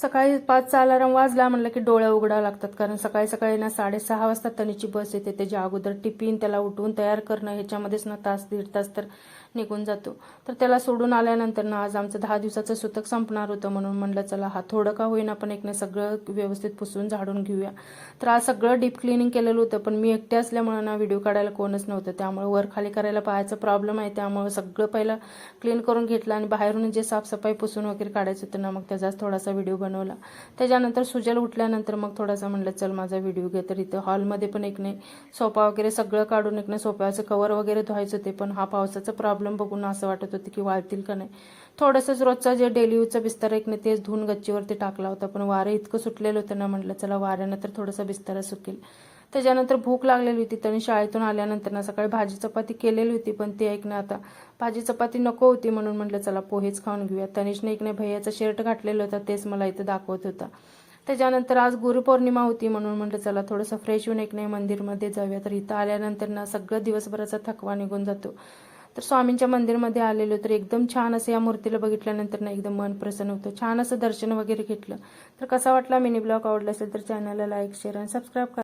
सकाळी 5चा अलार्म वाजला म्हणलं की डोळे उघडावं लागतात, कारण सकाळी सकाळी ना 6:30 वाजता तनीची बस येते. त्याच्या अगोदर टिफिन त्याला उठवून तयार करणं ह्याच्यामध्येच ना तास दीड तास तर निघून जातो. तर त्याला सोडून आल्यानंतर ना आज आमचं 10 दिवसाचं सुतक संपणार होतं, म्हणून म्हणलं चला हा थोडं का होईना पण एक सगळं व्यवस्थित पुसून झाडून घेऊया. तर आज सगळं डीप क्लिनिंग केलेलं होतं, पण मी एकटे असल्यामुळे ना व्हिडिओ काढायला कोणच नव्हतं, त्यामुळे वर खाली करायला पायाचा प्रॉब्लेम आहे, त्यामुळे सगळं पहिलं क्लीन करून घेतलं आणि बाहेरून जे साफसफाई पुसून वगैरे काढायचं होतं ना मग त्याचाच थोडासा व्हिडिओ बनवला. त्याच्यानंतर सुजल उठल्यानंतर मग थोडासा म्हणलं चल माझा व्हिडिओ घे. तर इथं हॉलमध्ये पण सोफा वगैरे सगळं काढून सोफ्याचं कवर वगैरे धुवायचं होते, पण हा पावसाचा प्रॉब्लेम बघून असं वाटत होतं की वाळतील का नाही. थोडंसंच रोजचा जे डेली यूजचा बिस्तारा तेच धुवून गच्चीवरती टाकला होता, पण वारं इतकं सुटलेलं होतं ना म्हटलं चला वाऱ्यानं तर थोडासा बिस्तारा सुकेल. त्याच्यानंतर भूक लागलेली होती, त्यांनी शाळेतून आल्यानंतर ना सकाळी भाजी चपाती केलेली होती, पण ते आता भाजी चपाती नको होती, म्हणून म्हटलं चला पोहेच खाऊन घेऊया. तनिषने भैयाचा शर्ट घातलेलं होता तेच मला इथं दाखवत होता. त्याच्यानंतर आज गुरुपौर्णिमा होती, म्हणून म्हटलं चला थोडंसं फ्रेश होऊन मंदिरमध्ये जाऊया. तर इथं आल्यानंतर ना सगळं दिवसभराचा थकवा निघून जातो. तर स्वामींच्या मंदिरमध्ये आलेलो, तर एकदम छान असं या मूर्तीला बघितल्यानंतर ना एकदम मन प्रसन्न होतं. छान असं दर्शन वगैरे घेतलं. तर कसा वाटला मिनी ब्लॉग, आवडला असेल तर चॅनलला लाईक शेअर आणि सबस्क्राईब करा.